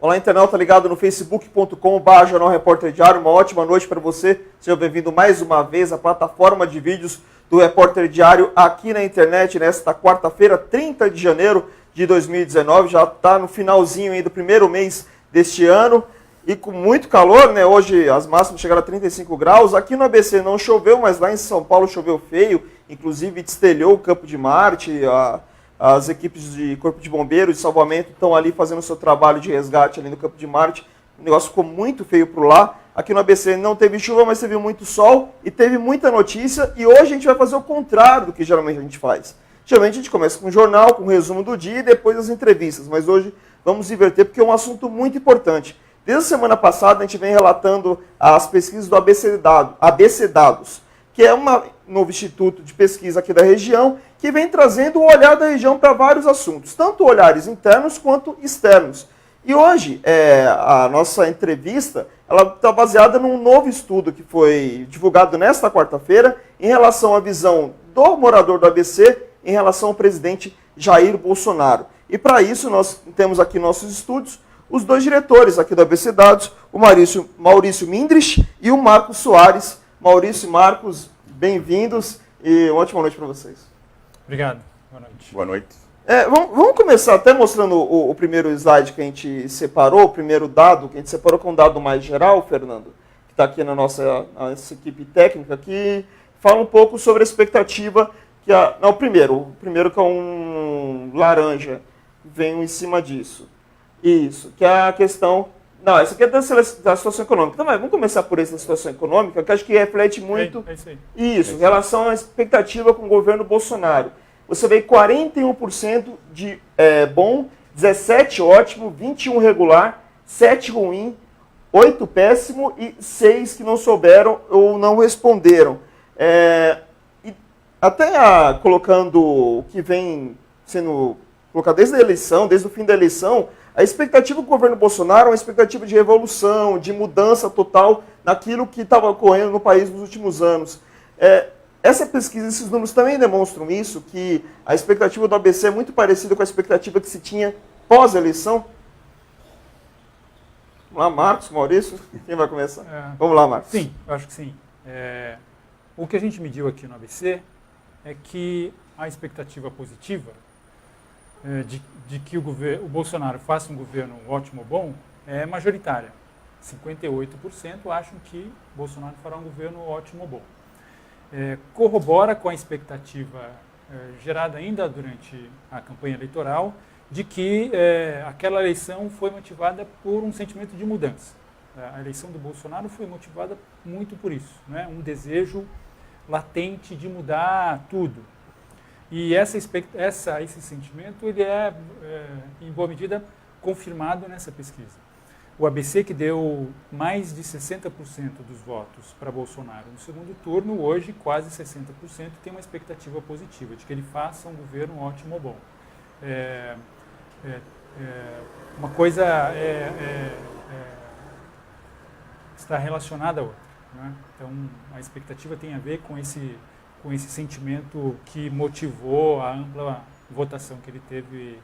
Olá, internauta ligado no facebook.com/, Jornal Repórter Diário. Uma ótima noite para você. Seja bem-vindo mais uma vez à plataforma de vídeos do Repórter Diário aqui na internet, nesta quarta-feira, 30 de janeiro de 2019. Já está no finalzinho aí do primeiro mês deste ano e com muito calor, né? Hoje as máximas chegaram a 35 graus. Aqui no ABC não choveu, mas lá em São Paulo choveu feio. Inclusive destelhou o Campo de Marte. As equipes de Corpo de Bombeiros e Salvamento estão ali fazendo o seu trabalho de resgate ali no Campo de Marte. O negócio ficou muito feio por lá. Aqui no ABC não teve chuva, mas teve muito sol e teve muita notícia. E hoje a gente vai fazer o contrário do que geralmente a gente faz. Geralmente a gente começa com um jornal, com um resumo do dia e depois as entrevistas. Mas hoje vamos inverter porque é um assunto muito importante. Desde a semana passada a gente vem relatando as pesquisas do ABC Dados, que é um novo instituto de pesquisa aqui da região, que vem trazendo o olhar da região para vários assuntos, tanto olhares internos quanto externos. E hoje, a nossa entrevista está baseada num novo estudo que foi divulgado nesta quarta-feira em relação à visão do morador do ABC em relação ao presidente Jair Bolsonaro. E para isso nós temos aqui nossos estúdios os dois diretores aqui do ABC Dados, o Maurício Mindrich e o Marcos Soares. Maurício e Marcos, bem-vindos e uma ótima noite para vocês. Obrigado. Boa noite. Boa noite. Vamos começar até mostrando o primeiro slide que a gente separou, o primeiro dado que a gente separou com um dado mais geral, Fernando, que está aqui na nossa equipe técnica, que fala um pouco sobre a expectativa que o primeiro que é um laranja, vem em cima disso. Isso, que é a questão... Não, essa aqui é da situação econômica. Então, vamos começar por essa situação econômica, que acho que reflete muito isso, em relação à expectativa com o governo Bolsonaro. Você vê 41% de bom, 17 ótimo, 21 regular, 7 ruim, 8 péssimo e 6 que não souberam ou não responderam. E até colocando o que vem sendo colocado desde a eleição, desde o fim da eleição, a expectativa do governo Bolsonaro é uma expectativa de revolução, de mudança total naquilo que estava ocorrendo no país nos últimos anos. Essa pesquisa, esses números também demonstram isso, que a expectativa do ABC é muito parecida com a expectativa que se tinha pós-eleição. Vamos lá, Marcos, Maurício, quem vai começar? Vamos lá, Marcos. Sim, eu acho que sim. O que a gente mediu aqui no ABC é que a expectativa positiva de que o Bolsonaro faça um governo ótimo ou bom é majoritária. 58% acham que Bolsonaro fará um governo ótimo ou bom. Corrobora com a expectativa gerada ainda durante a campanha eleitoral de que aquela eleição foi motivada por um sentimento de mudança. A eleição do Bolsonaro foi motivada muito por isso, né? Um desejo latente de mudar tudo. E esse sentimento ele em boa medida, confirmado nessa pesquisa. O ABC, que deu mais de 60% dos votos para Bolsonaro no segundo turno, hoje quase 60%, tem uma expectativa positiva de que ele faça um governo ótimo ou bom. Uma coisa está relacionada à outra, né? Então, a expectativa tem a ver com esse sentimento que motivou a ampla votação que ele teve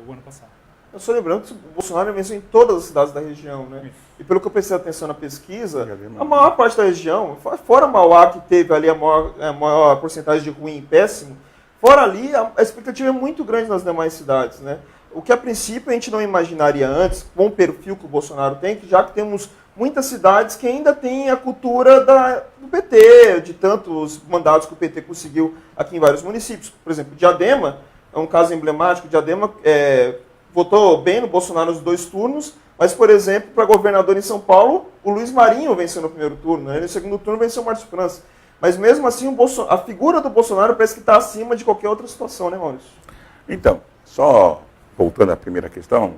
o ano passado. Eu só lembrando que o Bolsonaro venceu em todas as cidades da região, né? Isso. E pelo que eu prestei atenção na pesquisa, a maior parte da região, fora Mauá, que teve ali a maior porcentagem de ruim e péssimo, fora ali a expectativa é muito grande nas demais cidades, né? O que a princípio a gente não imaginaria antes, com o perfil que o Bolsonaro tem, já que temos muitas cidades que ainda têm a cultura do PT, de tantos mandatos que o PT conseguiu aqui em vários municípios. Por exemplo, Diadema é um caso emblemático. Diadema votou bem no Bolsonaro nos 2 turnos, mas, por exemplo, para governador em São Paulo, o Luiz Marinho venceu no primeiro turno, né? No segundo turno venceu o Márcio França. Mas mesmo assim, a figura do Bolsonaro parece que está acima de qualquer outra situação, né, Maurício? Então, só voltando à primeira questão,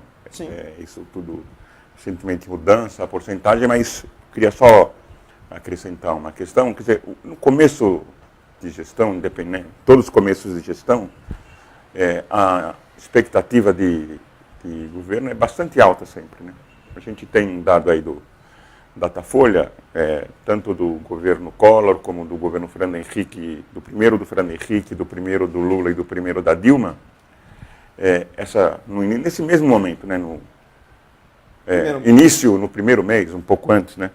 isso tudo, recentemente mudança, a porcentagem, mas queria só acrescentar uma questão, quer dizer, no começo de gestão, independente, todos os começos de gestão, a expectativa de governo é bastante alta sempre, né? A gente tem um dado aí do Datafolha, tanto do governo Collor como do governo Fernando Henrique, do primeiro do Fernando Henrique, do primeiro do Lula e do primeiro da Dilma, nesse mesmo momento, né, início, no primeiro mês, um pouco antes, né?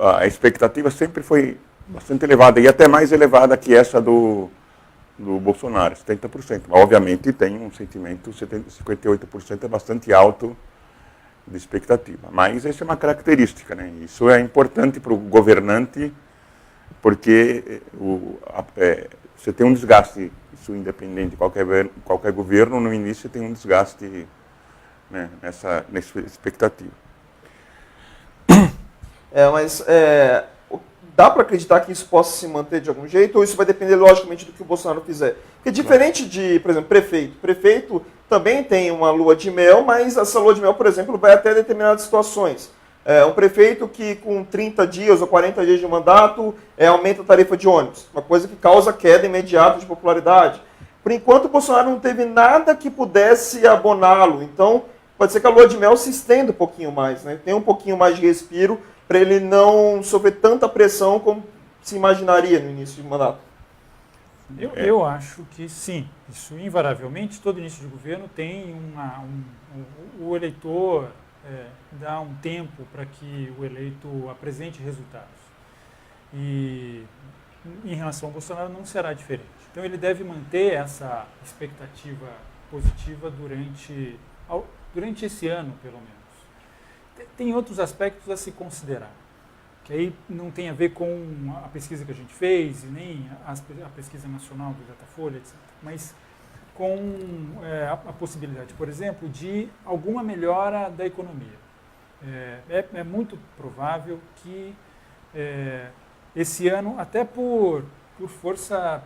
A expectativa sempre foi bastante elevada, e até mais elevada que essa do Bolsonaro, 70%. Obviamente tem um sentimento, 58% é bastante alto de expectativa. Mas essa é uma característica, né? Isso é importante para o governante, porque você tem um desgaste, isso independente de qualquer governo, no início tem um desgaste, né, nessa expectativa. Mas dá para acreditar que isso possa se manter de algum jeito, ou isso vai depender, logicamente, do que o Bolsonaro fizer? Porque diferente de, por exemplo, prefeito também tem uma lua de mel, mas essa lua de mel, por exemplo, vai até determinadas situações. Um prefeito que com 30 dias ou 40 dias de mandato aumenta a tarifa de ônibus, uma coisa que causa queda imediata de popularidade. Por enquanto, o Bolsonaro não teve nada que pudesse aboná-lo, então pode ser que a lua de mel se estenda um pouquinho mais, né? Tenha um pouquinho mais de respiro para ele não sofrer tanta pressão como se imaginaria no início de mandato. Eu acho que sim. Isso, invariavelmente, todo início de governo tem o eleitor dá um tempo para que o eleito apresente resultados. E em relação ao Bolsonaro não será diferente. Então ele deve manter essa expectativa positiva durante esse ano, pelo menos. Tem outros aspectos a se considerar, que aí não tem a ver com a pesquisa que a gente fez, e nem a pesquisa nacional do Datafolha, etc., mas com a possibilidade, por exemplo, de alguma melhora da economia. É muito provável que esse ano, até por força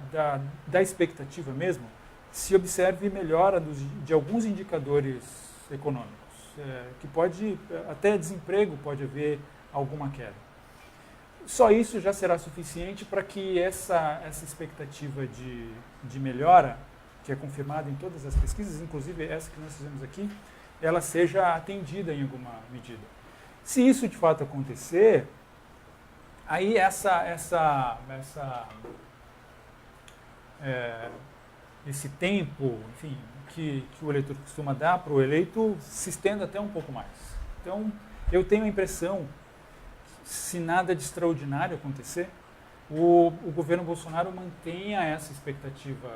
da expectativa mesmo, se observe melhora de alguns indicadores econômicos, que pode, até desemprego pode haver alguma queda. Só isso já será suficiente para que essa expectativa de melhora, que é confirmada em todas as pesquisas, inclusive essa que nós fizemos aqui, ela seja atendida em alguma medida. Se isso de fato acontecer, aí esse tempo, enfim, que o eleitor costuma dar para o eleito se estenda até um pouco mais. Então, eu tenho a impressão, se nada de extraordinário acontecer, o governo Bolsonaro mantenha essa expectativa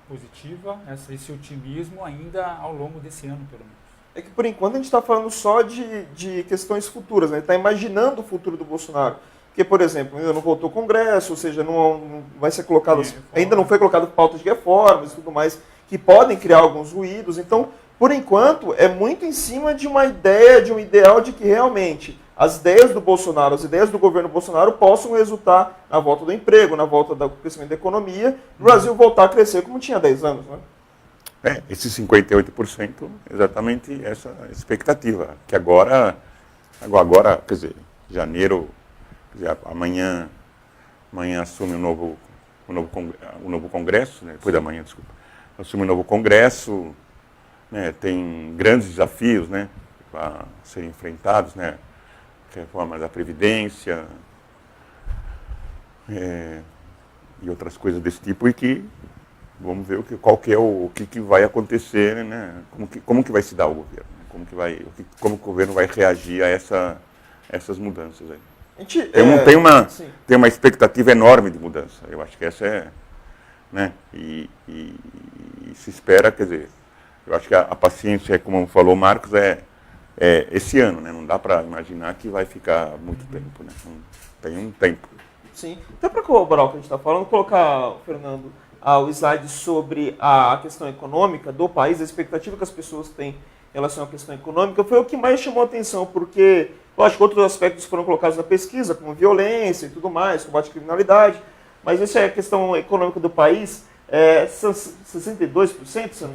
positiva, esse otimismo ainda ao longo desse ano, pelo menos. É que, por enquanto, a gente está falando só de questões futuras, né? Está imaginando o futuro do Bolsonaro. Porque, por exemplo, ainda não voltou ao Congresso, ou seja, não vai ser colocado, ainda não foi colocado pauta de reformas e tudo mais, que podem criar alguns ruídos. Então, por enquanto, é muito em cima de uma ideia, de um ideal de que realmente as ideias do Bolsonaro, as ideias do governo Bolsonaro possam resultar na volta do emprego, na volta do crescimento da economia, o Brasil voltar a crescer como tinha 10 anos, né? Esses 58%, exatamente essa expectativa, que agora, quer dizer, janeiro, quer dizer, amanhã assume o novo Congresso, né, depois da manhã, desculpa, assume o novo Congresso, né, tem grandes desafios, né, a serem enfrentados, né, reforma da Previdência e outras coisas desse tipo, e que vamos ver o que vai acontecer, né, como que vai se dar o governo, como o governo vai reagir a essas mudanças aí. Tem uma expectativa enorme de mudança. Eu acho que essa é, né, e se espera, quer dizer, eu acho que a paciência, como falou o Marcos, é esse ano, né? Não dá para imaginar que vai ficar muito tempo, né? Tem um tempo. Sim. Até para corroborar o que a gente está falando, colocar, Fernando, o slide sobre a questão econômica do país, a expectativa que as pessoas têm em relação à questão econômica, foi o que mais chamou a atenção, porque, lógico, outros aspectos foram colocados na pesquisa, como violência e tudo mais, combate à criminalidade, mas isso é a questão econômica do país, 62%?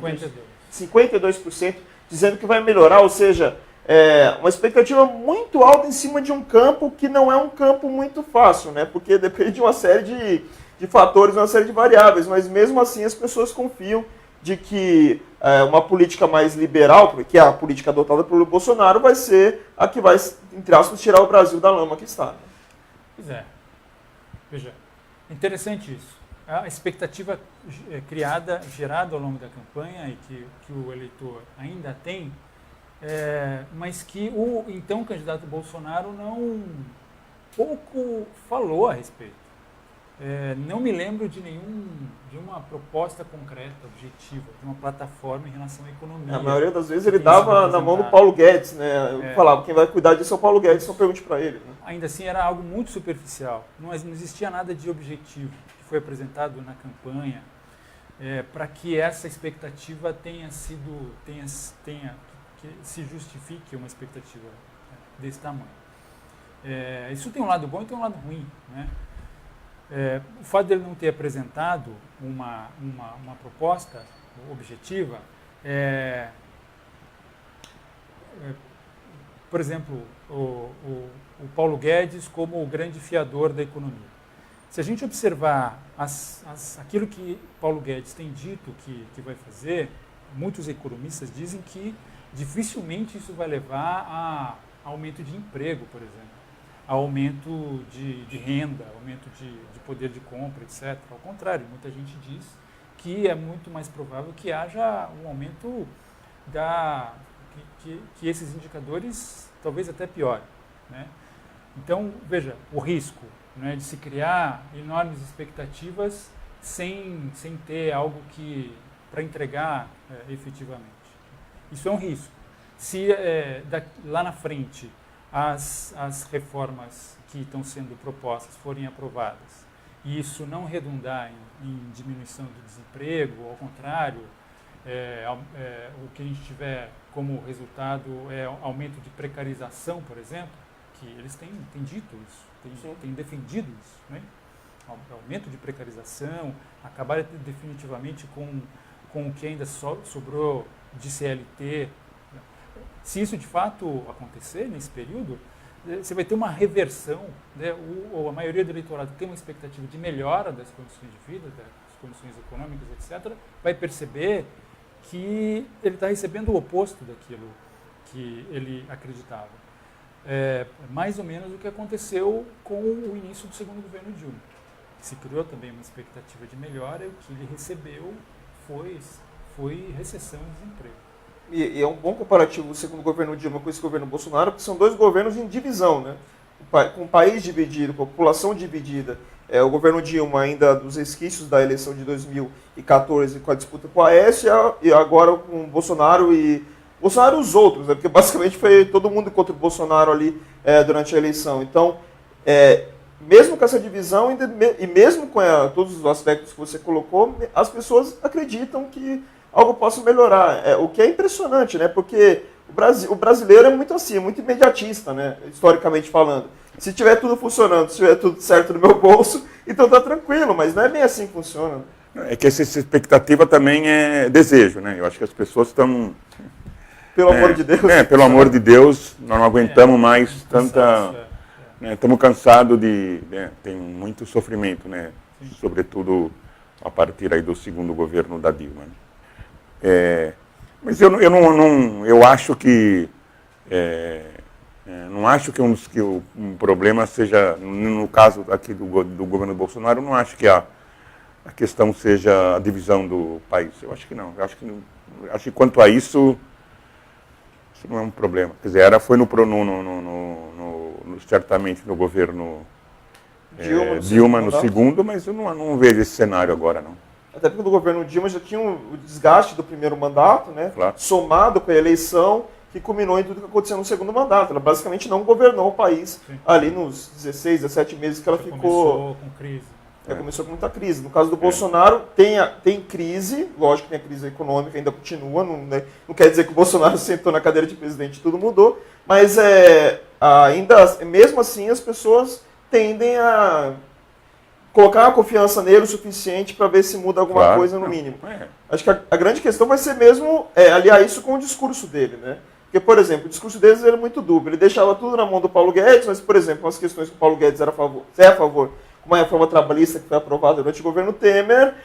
52%, dizendo que vai melhorar, ou seja, uma expectativa muito alta em cima de um campo que não é um campo muito fácil, né? Porque depende de uma série de fatores, uma série de variáveis, mas mesmo assim as pessoas confiam de que uma política mais liberal, que é a política adotada pelo Bolsonaro, vai ser a que vai, entre aspas, tirar o Brasil da lama que está. Né? Pois é. Veja, interessante isso. A expectativa gerada ao longo da campanha e que o eleitor ainda tem, mas que o então candidato Bolsonaro pouco falou a respeito. Não me lembro de uma proposta concreta, objetiva, de uma plataforma em relação à economia. A maioria das vezes ele dava na mão do Paulo Guedes, né? Eu falava, quem vai cuidar disso é o Paulo Guedes, só pergunte para ele. Né? Ainda assim era algo muito superficial, não existia nada de objetivo que foi apresentado na campanha para que essa expectativa que se justifique uma expectativa desse tamanho. Isso tem um lado bom e tem um lado ruim, né? O fato dele não ter apresentado uma proposta objetiva, por exemplo, o Paulo Guedes como o grande fiador da economia. Se a gente observar aquilo que Paulo Guedes tem dito que vai fazer, muitos economistas dizem que dificilmente isso vai levar a aumento de emprego, por exemplo, a aumento de renda, aumento de poder de compra, etc. Ao contrário, muita gente diz que é muito mais provável que haja um aumento que esses indicadores talvez até piorem, né? Então, veja, o risco, né, de se criar enormes expectativas sem ter algo para entregar efetivamente. Isso é um risco. Se lá na frente as reformas que estão sendo propostas forem aprovadas e isso não redundar em diminuição do desemprego, ao contrário, o que a gente tiver como resultado é aumento de precarização, por exemplo, que eles têm dito isso, têm defendido isso, né? Aumento de precarização, acabar definitivamente com o que ainda sobrou de CLT. Se isso de fato acontecer nesse período, você vai ter uma reversão, né? A maioria do eleitorado tem uma expectativa de melhora das condições de vida, das condições econômicas, etc., vai perceber que ele está recebendo o oposto daquilo que ele acreditava. Mais ou menos o que aconteceu com o início do segundo governo Dilma. Se criou também uma expectativa de melhora e o que ele recebeu foi recessão e desemprego. E é um bom comparativo o segundo governo Dilma com esse governo Bolsonaro, porque são dois governos em divisão, né? Com o país dividido, com a população dividida. O governo Dilma ainda dos resquícios da eleição de 2014 com a disputa com a Aécio e agora com o Bolsonaro e os outros, né? Porque basicamente foi todo mundo contra o Bolsonaro ali durante a eleição. Então, mesmo com essa divisão e mesmo com todos os aspectos que você colocou, as pessoas acreditam que algo possa melhorar, o que é impressionante, né? Porque o brasileiro é muito assim, é muito imediatista, né? Historicamente falando. Se tiver tudo funcionando, se tiver tudo certo no meu bolso, então tá tranquilo, mas não é bem assim que funciona. É que essa expectativa também é desejo, né? Eu acho que as pessoas estão... Pelo amor de Deus. Pelo amor de Deus, nós não aguentamos mais tanta... Estamos cansados tem muito sofrimento, né? Sobretudo a partir aí do segundo governo da Dilma. Mas eu acho que não acho que um problema seja, no caso aqui do governo Bolsonaro, eu não acho que a questão seja a divisão do país. Eu acho que não. Acho que quanto a isso não é um problema. Quer dizer, foi certamente no governo Dilma no segundo, mas eu não vejo esse cenário agora, não. Até porque no governo Dilma já tinha o desgaste do primeiro mandato, né? Claro. Somado com a eleição, que culminou em tudo que aconteceu no segundo mandato. Ela basicamente não governou o país ali nos 16, 17 meses que ela ficou... Começou com crise. Começou com muita crise. No caso do Bolsonaro, tem crise, lógico que tem a crise econômica, ainda continua, não quer dizer que o Bolsonaro sentou na cadeira de presidente e tudo mudou, mas ainda, mesmo assim, as pessoas tendem a colocar a confiança nele o suficiente para ver se muda alguma coisa no mínimo. Acho que a grande questão vai ser mesmo aliar isso com o discurso dele, né? Porque, por exemplo, o discurso deles era muito dúbio. Ele deixava tudo na mão do Paulo Guedes, mas, por exemplo, umas questões que o Paulo Guedes era a favor, como a reforma trabalhista que foi aprovada durante o governo Temer,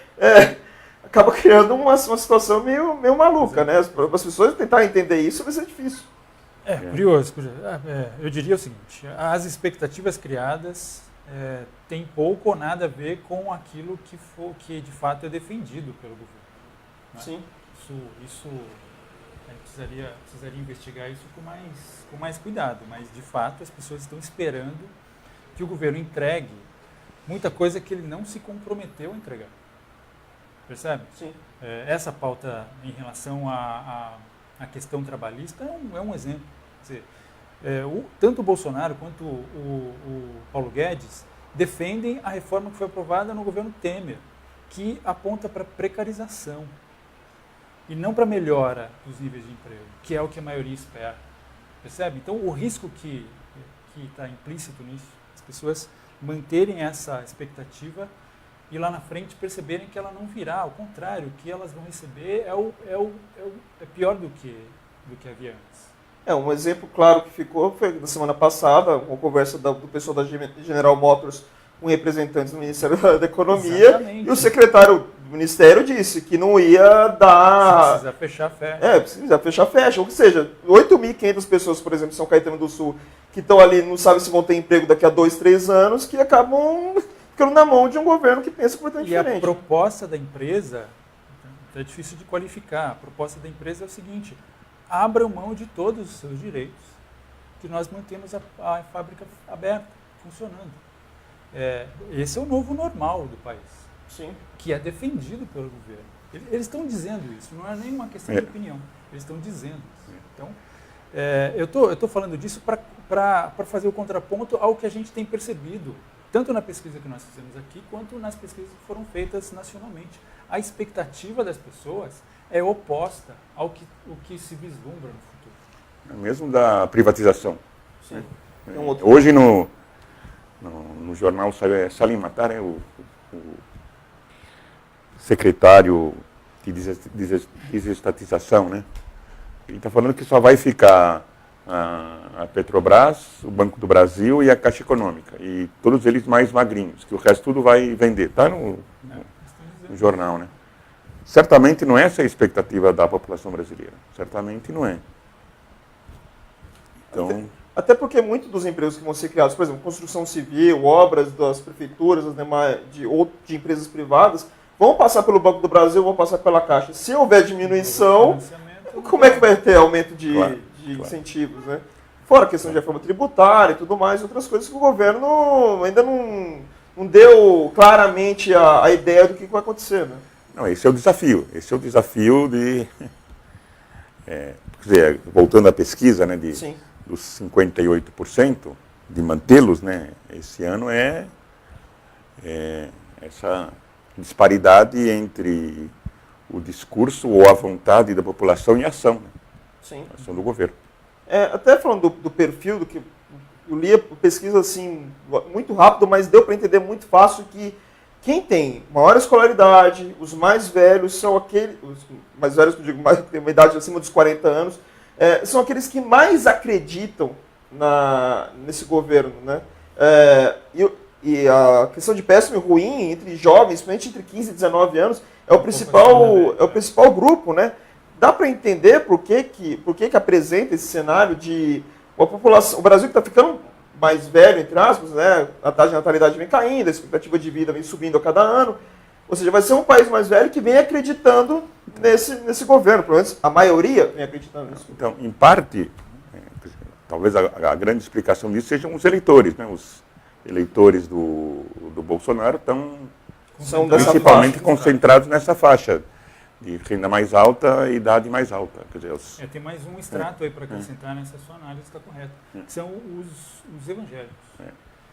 acaba criando uma situação meio maluca, né? As pessoas tentarem entender isso vai ser difícil. Curioso. Eu diria o seguinte, as expectativas criadas têm pouco ou nada a ver com aquilo que de fato é defendido pelo governo. Né? Sim. Isso a gente precisaria investigar isso com mais cuidado, mas de fato as pessoas estão esperando que o governo entregue muita coisa que ele não se comprometeu a entregar. Percebe? Sim. Essa pauta em relação à questão trabalhista é um exemplo. Quer dizer, tanto o Bolsonaro quanto o Paulo Guedes defendem a reforma que foi aprovada no governo Temer, que aponta para precarização e não para melhora dos níveis de emprego, que é o que a maioria espera. Percebe? Então, o risco que está implícito nisso, as pessoas manterem essa expectativa e lá na frente perceberem que ela não virá, ao contrário, o que elas vão receber é pior do que havia antes. Um exemplo claro que ficou foi na semana passada, uma conversa do pessoal da General Motors com representantes do Ministério da Economia. Exatamente. E o secretário do Ministério disse que não ia dar... Se precisar fechar, fecha. Se precisar fechar, fecha. Ou seja, 8.500 pessoas, por exemplo, em São Caetano do Sul, que estão ali, não sabem se vão ter emprego daqui a 2, 3 anos, que acabam ficando na mão de um governo que pensa completamente diferente. E a proposta da empresa, é difícil de qualificar, a proposta da empresa é o seguinte: abram mão de todos os seus direitos, que nós mantemos a fábrica aberta, funcionando. Esse é o novo normal do país, Sim. que é defendido pelo governo. Eles estão dizendo isso, não é nenhuma questão de opinião, eles estão dizendo isso. Então, eu estou falando disso para fazer o contraponto ao que a gente tem percebido, tanto na pesquisa que nós fizemos aqui, quanto nas pesquisas que foram feitas nacionalmente. A expectativa das pessoas é oposta ao que se vislumbra no futuro. Mesmo da privatização. Sim. Hoje no jornal Salim Matar, o secretário de desestatização, né? Ele está falando que só vai ficar a Petrobras, o Banco do Brasil e a Caixa Econômica. E todos eles mais magrinhos, que o resto tudo vai vender. Está no jornal, né? Certamente não é essa a expectativa da população brasileira. Certamente não é. Então... Até porque muitos dos empregos que vão ser criados, por exemplo, construção civil, obras das prefeituras, de empresas privadas, vão passar pelo Banco do Brasil, vão passar pela Caixa. Se houver diminuição, como é que vai ter aumento de incentivos, né? Fora a questão de reforma tributária e tudo mais, outras coisas que o governo ainda não deu claramente a ideia do que vai acontecer, né? Não, esse é o desafio. Esse é o desafio de... quer dizer, voltando à pesquisa, né, Sim. dos 58%, de mantê-los, né, esse ano essa disparidade entre o discurso ou a vontade da população e a ação, né? Sim. A ação do governo. Até falando do perfil, do que eu li a pesquisa assim, muito rápido, mas deu para entender muito fácil que quem tem maior escolaridade, os mais velhos são aqueles, os mais velhos que eu digo, mais, que têm uma idade acima dos 40 anos, são aqueles que mais acreditam nesse governo, né? E a questão de péssimo e ruim entre jovens, principalmente entre 15 e 19 anos, é o principal grupo, né? Dá para entender por que apresenta esse cenário de uma população, o Brasil que está ficando mais velho, entre aspas, né? A taxa de natalidade vem caindo, a expectativa de vida vem subindo a cada ano. Ou seja, vai ser um país mais velho que vem acreditando nesse governo. Pelo menos a maioria vem acreditando nisso. Então, em parte, talvez a grande explicação disso sejam os eleitores, né? Os eleitores do Bolsonaro são principalmente concentrados nessa faixa de renda mais alta e idade mais alta. Quer dizer, tem mais um extrato aí para acrescentar nessa sua análise, está correta. Que são os evangélicos.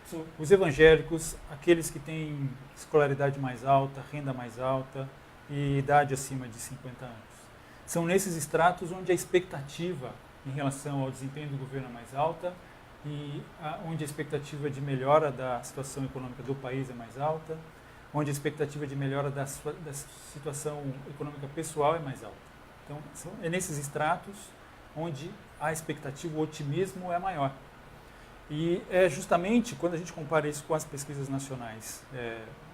Sim. Os evangélicos, aqueles que têm escolaridade mais alta, renda mais alta e idade acima de 50 anos. São nesses estratos onde a expectativa em relação ao desempenho do governo é mais alta e onde a expectativa de melhora da situação econômica do país é mais alta, onde a expectativa de melhora da situação econômica pessoal é mais alta. Então, é nesses estratos onde a expectativa, o otimismo é maior. E é justamente quando a gente compara isso com as pesquisas nacionais,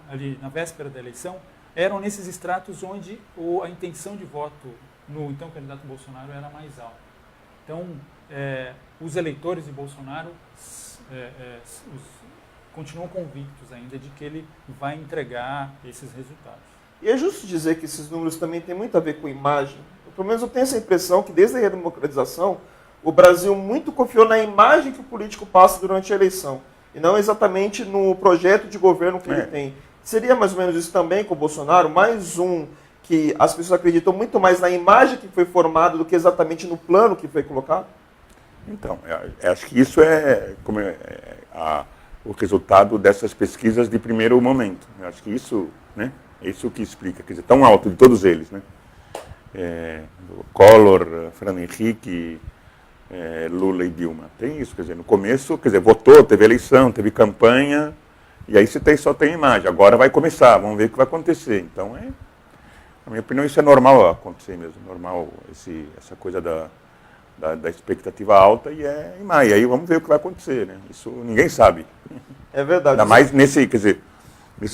ali na véspera da eleição, eram nesses estratos onde a intenção de voto no então candidato Bolsonaro era mais alta. Então, os eleitores de Bolsonaro continuam convictos ainda de que ele vai entregar esses resultados. E é justo dizer que esses números também têm muito a ver com imagem. pelo menos eu tenho essa impressão que desde a redemocratização, o Brasil muito confiou na imagem que o político passa durante a eleição, e não exatamente no projeto de governo que ele tem. Seria mais ou menos isso também com o Bolsonaro, mais um que as pessoas acreditam muito mais na imagem que foi formada do que exatamente no plano que foi colocado? Então, acho que isso o resultado dessas pesquisas de primeiro momento. Eu acho que isso, né, é isso que explica, quer dizer, tão alto de todos eles, né? Collor, Fernando Henrique, Lula e Dilma. Tem isso, quer dizer, no começo, quer dizer, votou, teve eleição, teve campanha, e aí só tem imagem. Agora vai começar, vamos ver o que vai acontecer. Então, na minha opinião, isso é normal acontecer mesmo, normal essa coisa da expectativa alta e imagem. Aí vamos ver o que vai acontecer, né? Isso ninguém sabe. É verdade. Ainda mais nesse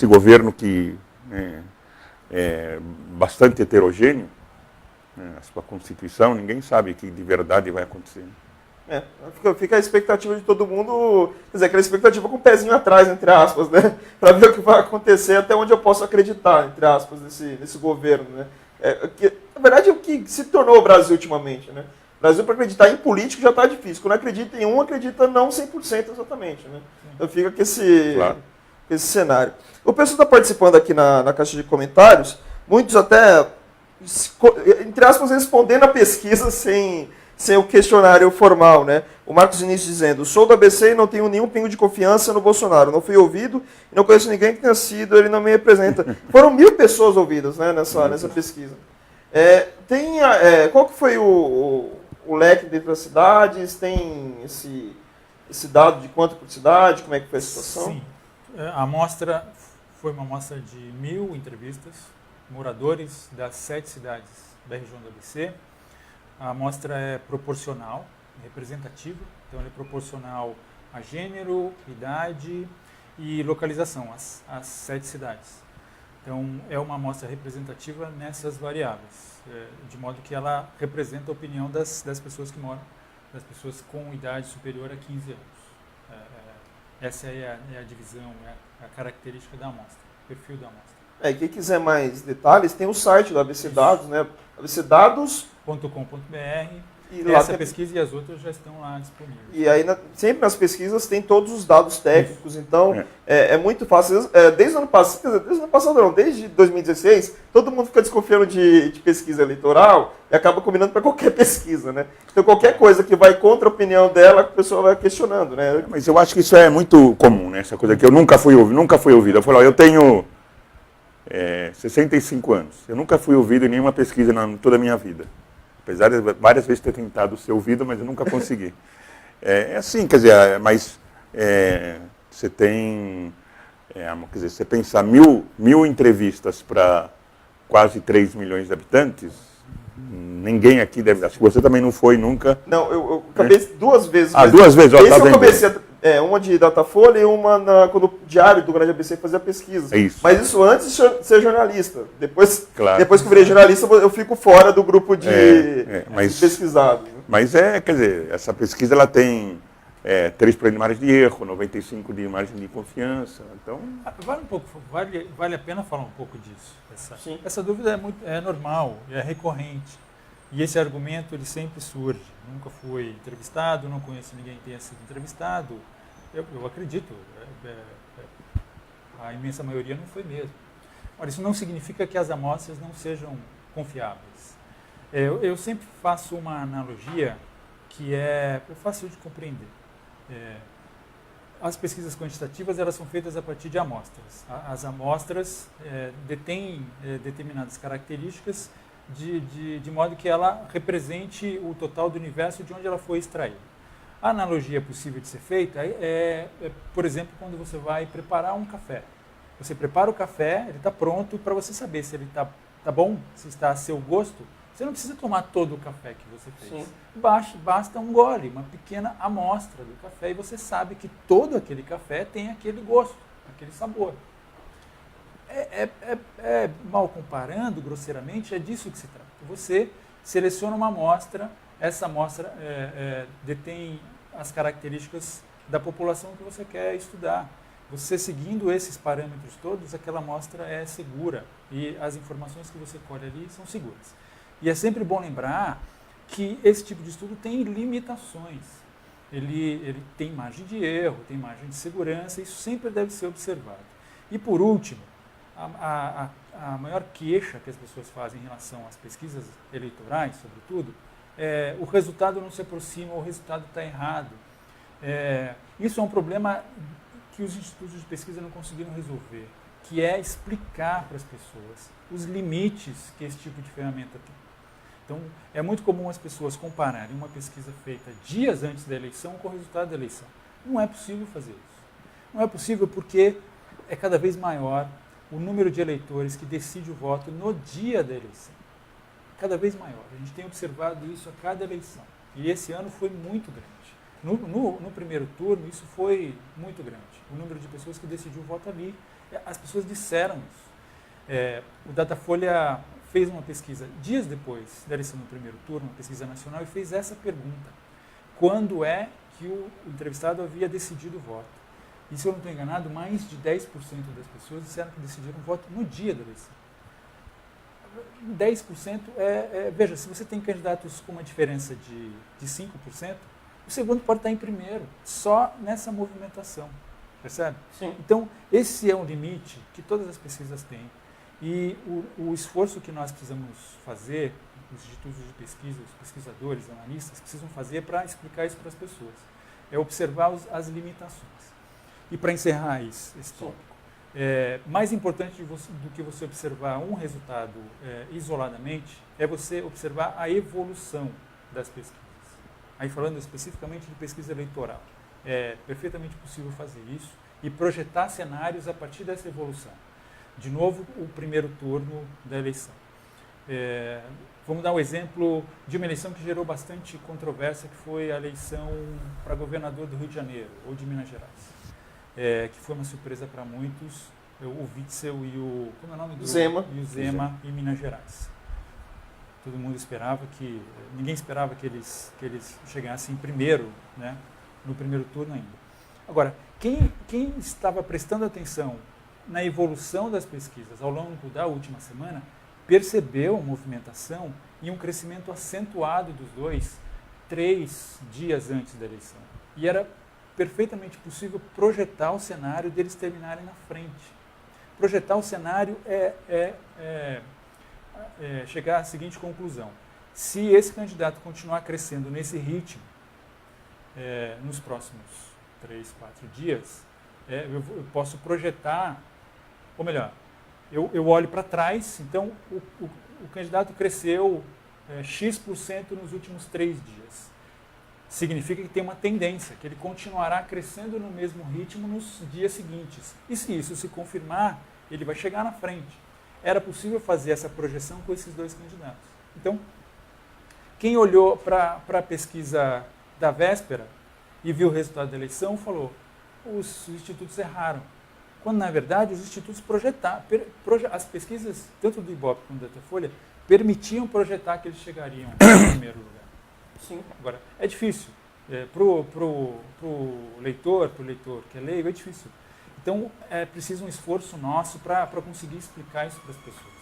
governo que é bastante heterogêneo, né? A sua Constituição, ninguém sabe o que de verdade vai acontecer. Fica a expectativa de todo mundo, quer dizer, aquela expectativa com o pezinho atrás, entre aspas, né? Para ver o que vai acontecer, até onde eu posso acreditar, entre aspas, nesse governo, né? Na verdade, é o que se tornou o Brasil ultimamente, né? O Brasil, para acreditar em político, já está difícil. Quando acredita em um, acredita não 100% exatamente, né? Então fica com esse cenário. O pessoal está participando aqui na caixa de comentários, muitos até, entre aspas, respondendo a pesquisa sem o questionário formal, né? O Marcos Início dizendo: sou do ABC e não tenho nenhum pingo de confiança no Bolsonaro. Não fui ouvido e não conheço ninguém que tenha sido, ele não me representa. Foram 1.000 pessoas ouvidas, né, nessa pesquisa. Qual que foi o leque dentro das cidades? Tem esse dado de quanto por cidade? Como é que foi a situação? Sim. A amostra foi uma amostra de 1.000 entrevistas, moradores das 7 cidades da região do ABC. A amostra é proporcional, representativa, então ela é proporcional a gênero, idade e localização, as 7 cidades. Então é uma amostra representativa nessas variáveis, de modo que ela representa a opinião das pessoas que moram, das pessoas com idade superior a 15 anos. Essa é a divisão, a característica da amostra, o perfil da amostra. E quem quiser mais detalhes, tem o site do ABC Dados, né? abcdados.com.br. Essa pesquisa e as outras já estão lá disponíveis. E aí, sempre nas pesquisas, tem todos os dados técnicos, então é muito fácil. Desde o ano passado, não, desde 2016, todo mundo fica desconfiando de pesquisa eleitoral e acaba combinando para qualquer pesquisa, né? Então, qualquer coisa que vai contra a opinião dela, a pessoa vai questionando, né? Mas eu acho que isso é muito comum, né? Essa coisa que eu nunca fui ouvido. Eu falo, eu tenho 65 anos. Eu nunca fui ouvido em nenhuma pesquisa em toda a minha vida. Apesar de várias vezes ter tentado ser ouvido, mas eu nunca consegui. Assim, quer dizer, mas você tem, quer dizer, você pensar mil entrevistas para quase 3 milhões de habitantes, ninguém aqui deve, acho que você também não foi nunca. Não, eu acabei 2 vezes. Duas vezes, ó, tá vendo? Uma de Datafolha e uma quando o Diário do Grande ABC fazia pesquisa. Mas isso antes de ser jornalista. Depois que eu virei jornalista, eu fico fora do grupo de pesquisados. Né? Mas quer dizer, essa pesquisa ela tem 3% de margem de erro, 95% de margem de confiança. Então vale a pena falar um pouco disso. Essa dúvida é normal, é recorrente. E esse argumento ele sempre surge. Nunca fui entrevistado, não conheço ninguém que tenha sido entrevistado. Eu acredito, a imensa maioria não foi mesmo. Ora, isso não significa que as amostras não sejam confiáveis. Eu sempre faço uma analogia que é fácil de compreender. As pesquisas quantitativas elas são feitas a partir de amostras. As amostras detêm determinadas características de modo que ela represente o total do universo de onde ela foi extraída. A analogia possível de ser feita por exemplo, quando você vai preparar um café. Você prepara o café, ele está pronto para você saber se ele está bom, se está a seu gosto. Você não precisa tomar todo o café que você fez. Basta um gole, uma pequena amostra do café e você sabe que todo aquele café tem aquele gosto, aquele sabor. Mal comparando, grosseiramente, é disso que se trata. Você seleciona uma amostra, essa amostra detém as características da população que você quer estudar. Você seguindo esses parâmetros todos, aquela amostra é segura e as informações que você colhe ali são seguras. E é sempre bom lembrar que esse tipo de estudo tem limitações. Ele tem margem de erro, tem margem de segurança, isso sempre deve ser observado. E por último, a maior queixa que as pessoas fazem em relação às pesquisas eleitorais, sobretudo, é o resultado não se aproxima, o resultado está errado. Isso é um problema que os institutos de pesquisa não conseguiram resolver, que é explicar para as pessoas os limites que esse tipo de ferramenta tem. Então, é muito comum as pessoas compararem uma pesquisa feita dias antes da eleição com o resultado da eleição. Não é possível fazer isso. Não é possível porque é cada vez maior o número de eleitores que decide o voto no dia da eleição. Cada vez maior. A gente tem observado isso a cada eleição. E esse ano foi muito grande. No primeiro turno, isso foi muito grande. O número de pessoas que decidiu o voto ali. As pessoas disseram isso. O Datafolha fez uma pesquisa dias depois da eleição no primeiro turno, uma pesquisa nacional, e fez essa pergunta. Quando é que o entrevistado havia decidido o voto? E se eu não estou enganado, mais de 10% das pessoas disseram que decidiram o voto no dia da eleição. 10% veja, se você tem candidatos com uma diferença de 5%, o segundo pode estar em primeiro, só nessa movimentação. Percebe? Sim. Então, esse é um limite que todas as pesquisas têm. E o esforço que nós precisamos fazer, os institutos de pesquisa, os pesquisadores, analistas, precisam fazer para explicar isso para as pessoas, é observar as limitações. E para encerrar esse tópico, mais importante do que você observar um resultado isoladamente, é você observar a evolução das pesquisas. Aí falando especificamente de pesquisa eleitoral, é perfeitamente possível fazer isso e projetar cenários a partir dessa evolução. De novo, o primeiro turno da eleição. Vamos dar um exemplo de uma eleição que gerou bastante controvérsia, que foi a eleição para governador do Rio de Janeiro, ou de Minas Gerais, que foi uma surpresa para muitos, o Witzel e o... Como é o nome do... Zema. E o Zema em Minas Gerais. Todo mundo esperava que... Ninguém esperava que eles chegassem primeiro, né, no primeiro turno ainda. Agora, quem estava prestando atenção na evolução das pesquisas ao longo da última semana, percebeu movimentação e um crescimento acentuado dos dois 3 dias antes da eleição. E era perfeitamente possível projetar o cenário deles terminarem na frente. Projetar o cenário chegar à seguinte conclusão. Se esse candidato continuar crescendo nesse ritmo, nos próximos 3, 4 dias, eu posso projetar, ou melhor, eu olho para trás, então o candidato cresceu X% nos últimos 3 dias. Significa que tem uma tendência, que ele continuará crescendo no mesmo ritmo nos dias seguintes. E se isso se confirmar, ele vai chegar na frente. Era possível fazer essa projeção com esses dois candidatos. Então, quem olhou para a pesquisa da véspera e viu o resultado da eleição, falou, os institutos erraram. Quando, na verdade, os institutos projetaram, as pesquisas, tanto do Ibope quanto do Datafolha, permitiam projetar que eles chegariam em primeiro lugar. Sim. Agora, é difícil. Pro leitor que é leigo, é difícil. Então, é preciso um esforço nosso para conseguir explicar isso para as pessoas.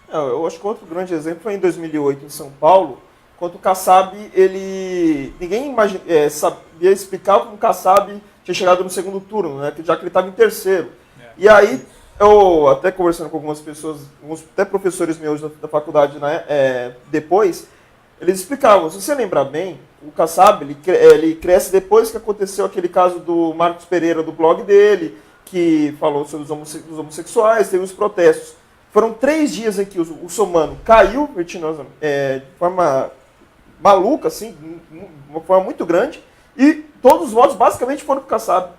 Eu acho que outro grande exemplo foi em 2008, em São Paulo, quando o Kassab, ninguém sabia explicar como o Kassab tinha chegado no segundo turno, né, já que ele estava em terceiro. E aí, eu até conversando com algumas pessoas, até professores meus da faculdade, né, depois, eles explicavam, se você lembrar bem, o Kassab, ele cresce depois que aconteceu aquele caso do Marcos Pereira, do blog dele, que falou sobre os homossexuais, teve os protestos. Foram 3 dias em que o somano caiu vertiginosamente, de forma maluca, assim, de uma forma muito grande, e todos os votos basicamente foram para o Kassab.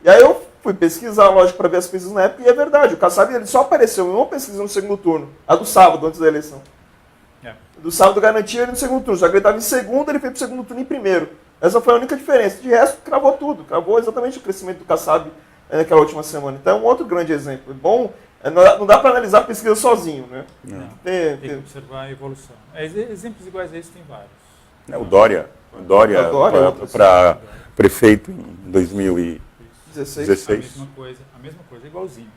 E aí eu fui pesquisar, lógico, para ver as pesquisas na época, e é verdade, o Kassab ele só apareceu em uma pesquisa no segundo turno, a do sábado, antes da eleição. Do sábado garantia ele no segundo turno, só que ele estava em segundo, ele foi para o segundo turno em primeiro. Essa foi a única diferença. De resto, cravou tudo, cravou exatamente o crescimento do Kassab naquela última semana. Então é um outro grande exemplo. É bom, não dá para analisar a pesquisa sozinho, né? Tem que observar a evolução. Exemplos iguais a esse tem vários. O Dória para prefeito em 2016. A mesma coisa, igualzinho.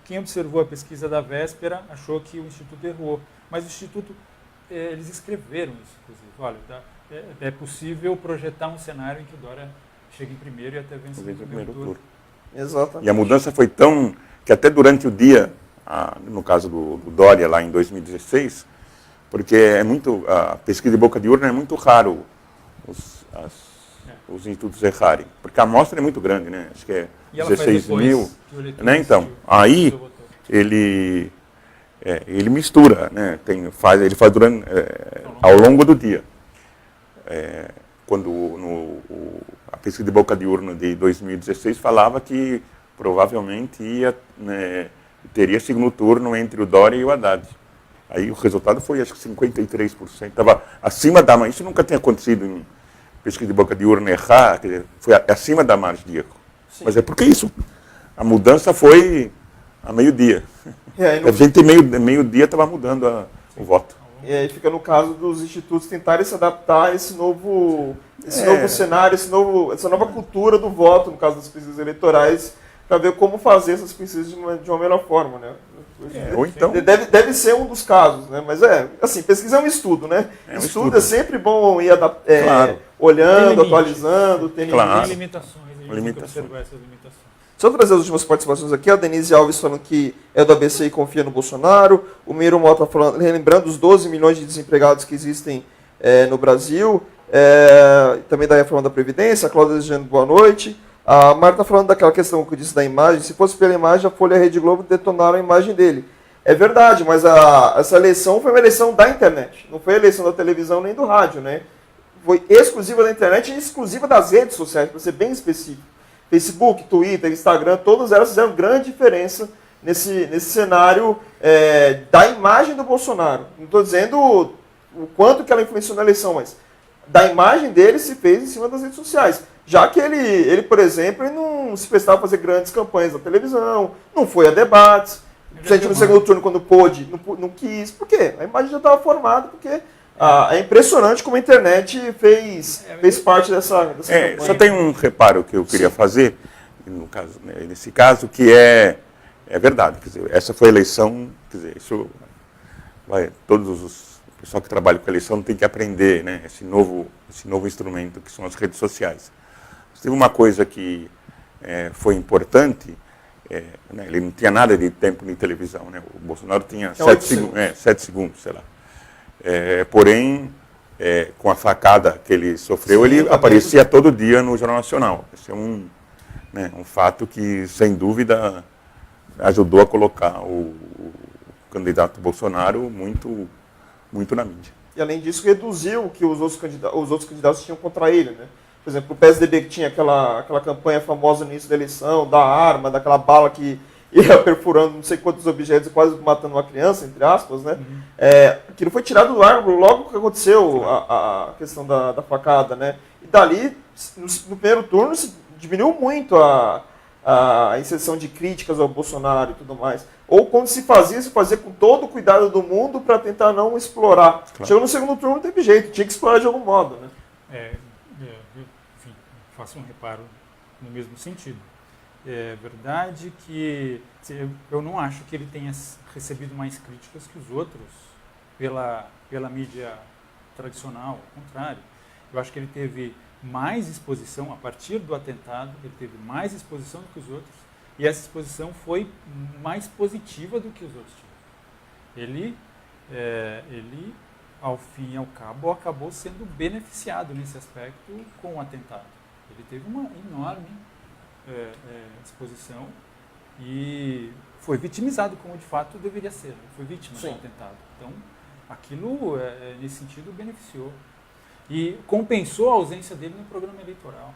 Quem observou a pesquisa da véspera achou que o Instituto errou, mas o Instituto eles escreveram isso, inclusive. Olha, é possível projetar um cenário em que o Dória chegue em primeiro e até vença no primeiro turno. Exatamente. E a mudança foi tão que até durante o dia, no caso do Dória lá em 2016, porque a pesquisa de boca de urna é muito raro os institutos errarem, porque a amostra é muito grande, né? Acho que é 16 mil. Né? Então, aí ele mistura, né? Ele faz durante, ao longo do dia. Quando a pesquisa de boca de urna de 2016 falava que provavelmente teria segundo turno entre o Dória e o Haddad. Aí o resultado foi, acho que 53%. Estava acima da margem. Isso nunca tinha acontecido em pesquisa de boca de urna errar, quer dizer, foi acima da margem de erro. Sim. Mas é porque isso. A mudança foi a meio-dia. A gente, meio-dia, estava mudando o voto. E aí fica no caso dos institutos tentarem se adaptar a esse novo cenário, essa nova cultura do voto, no caso das pesquisas eleitorais, para ver como fazer essas pesquisas de uma melhor forma, né? Ou então... Deve ser um dos casos, né? Mas assim, pesquisa é um estudo, né? Estudo é sempre bom ir claro. Olhando, atualizando, tem limitações. A gente tem que observar essas limitações. Só trazer as últimas participações aqui, a Denise Alves falando que é do ABC e confia no Bolsonaro, o Miro Mota falando, relembrando os 12 milhões de desempregados que existem no Brasil, também da reforma da Previdência, a Cláudia desejando boa noite, a Marta falando daquela questão que eu disse da imagem, se fosse pela imagem, a Folha e a Rede Globo detonaram a imagem dele. É verdade, mas essa eleição foi uma eleição da internet, não foi a eleição da televisão nem do rádio, né? Foi exclusiva da internet e exclusiva das redes sociais, para ser bem específico. Facebook, Twitter, Instagram, todas elas fizeram grande diferença nesse cenário da imagem do Bolsonaro. Não estou dizendo o quanto que ela influenciou na eleição, mas da imagem dele se fez em cima das redes sociais. Já que ele por exemplo, ele não se prestava a fazer grandes campanhas na televisão, não foi a debates, no segundo turno, quando pôde, não quis. Por quê? A imagem já estava formada, porque é impressionante como a internet fez parte dessa campanha. Só tem um reparo que eu queria fazer, nesse caso, que é verdade. Quer dizer, essa foi a eleição, quer dizer, o pessoal que trabalha com eleição tem que aprender, né, esse novo instrumento que são as redes sociais. Mas teve uma coisa que foi importante, né, ele não tinha nada de tempo de televisão, né, o Bolsonaro tinha 7 segundos, sei lá. Porém, com a facada que ele sofreu, ele aparecia todo dia no Jornal Nacional. Esse é um fato que, sem dúvida, ajudou a colocar o candidato Bolsonaro muito, muito na mídia. E, além disso, reduziu o que os outros candidatos tinham contra ele, né? Por exemplo, o PSDB, que tinha aquela campanha famosa no início da eleição, da arma, daquela bala que ia perfurando não sei quantos objetos e quase matando uma criança, entre aspas, né? Aquilo foi tirado do ar logo que aconteceu a questão da facada, né? E dali, no primeiro turno, se diminuiu muito a inserção de críticas ao Bolsonaro e tudo mais. Ou quando se fazia com todo o cuidado do mundo para tentar não explorar. Claro. Chegou no segundo turno, não teve jeito, tinha que explorar de algum modo, né? Enfim, faço um reparo no mesmo sentido. É verdade que eu não acho que ele tenha recebido mais críticas que os outros pela mídia tradicional, ao contrário. Eu acho que ele teve mais exposição, a partir do atentado, ele teve mais exposição do que os outros, e essa exposição foi mais positiva do que os outros tiveram. Ele, ao fim e ao cabo, acabou sendo beneficiado nesse aspecto com o atentado. Ele teve uma enorme exposição e foi vitimizado como de fato deveria ser. Foi vítima do atentado. Então, aquilo, nesse sentido, beneficiou. E compensou a ausência dele no programa eleitoral.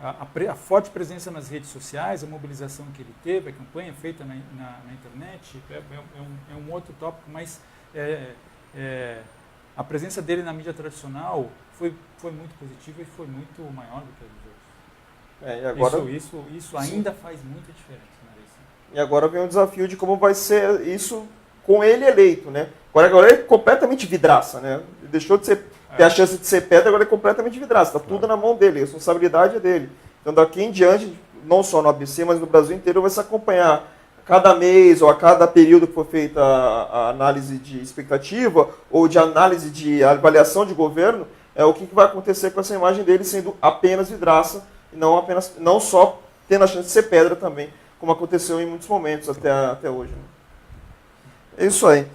A forte presença nas redes sociais, a mobilização que ele teve, a campanha feita na internet, é um outro tópico, mas a presença dele na mídia tradicional foi muito positiva e foi muito maior do que a dos outros. E agora, isso ainda faz muita diferença na eleição. E agora vem o desafio de como vai ser isso com ele eleito, né? Agora ele é completamente vidraça, né? Ele deixou de ter a chance de ser pedra, agora é completamente vidraça. Está tudo na mão dele, a responsabilidade é dele. Então daqui em diante, não só no ABC, mas no Brasil inteiro, vai se acompanhar cada mês ou a cada período que for feita a análise de expectativa ou de análise de avaliação de governo, o que vai acontecer com essa imagem dele sendo apenas vidraça e não só tendo a chance de ser pedra também, como aconteceu em muitos momentos até hoje. Né? É isso aí.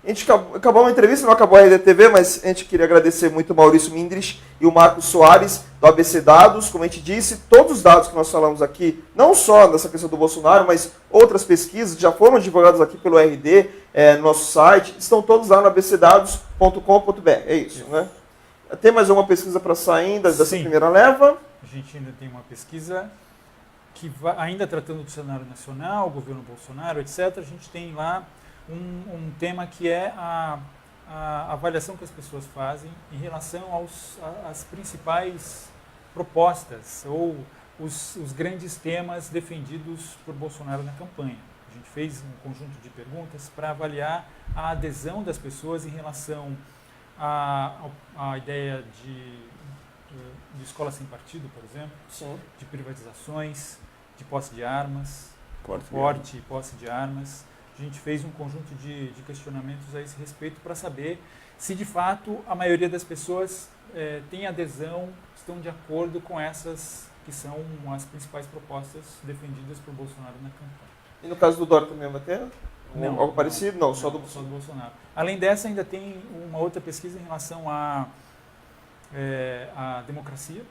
A gente acabou uma entrevista, não acabou a RDTV, mas a gente queria agradecer muito o Maurício Mindrich e o Marcos Soares, do ABC Dados. Como a gente disse, todos os dados que nós falamos aqui, não só dessa questão do Bolsonaro, mas outras pesquisas que já foram divulgadas aqui pelo RD, no nosso site, estão todos lá no abcdados.com.br. É isso, né? Tem mais alguma pesquisa para sair ainda dessa primeira leva? A gente ainda tem uma pesquisa que ainda tratando do cenário nacional, governo Bolsonaro, etc. A gente tem lá um tema que é a avaliação que as pessoas fazem em relação às principais propostas ou os grandes temas defendidos por Bolsonaro na campanha. A gente fez um conjunto de perguntas para avaliar a adesão das pessoas em relação à ideia de escola sem partido, por exemplo, Sim. de privatizações, de posse de armas, Porte e posse de armas. A gente fez um conjunto de questionamentos a esse respeito para saber se, de fato, a maioria das pessoas tem adesão, estão de acordo com essas que são as principais propostas defendidas por Bolsonaro na campanha. E no caso do Dória também vai ter? Não, algo parecido? Não, só do Bolsonaro. Além dessa, ainda tem uma outra pesquisa em relação à democracia,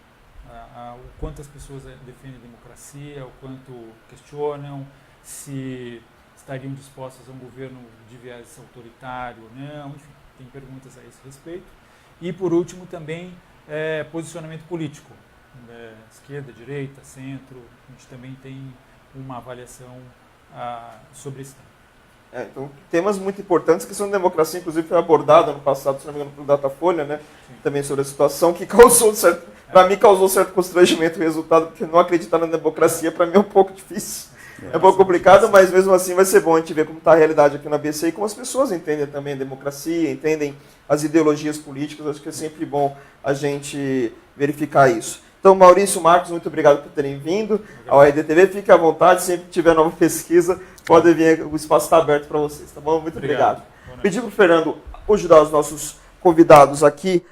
o quanto as pessoas defendem a democracia, o quanto questionam, se estariam dispostas a um governo de viés autoritário ou não, enfim, tem perguntas a esse respeito. E, por último, também posicionamento político, esquerda, direita, centro, a gente também tem uma avaliação sobre esse tema. Então, temas muito importantes, que são democracia, inclusive foi abordado ano passado, se não me engano, pelo Datafolha, né? Também sobre a situação que causou para mim causou certo constrangimento o resultado, porque não acreditar na democracia para mim é um pouco difícil. É um pouco complicado, mas mesmo assim vai ser bom a gente ver como está a realidade aqui na ABC e como as pessoas entendem também a democracia, entendem as ideologias políticas. Acho que é sempre bom a gente verificar isso. Então, Maurício, Marcos, muito obrigado por terem vindo ao RDTV. Fique à vontade, sempre que tiver nova pesquisa, podem vir, o espaço está aberto para vocês, tá bom? Muito obrigado. Pedir para o Fernando ajudar os nossos convidados aqui.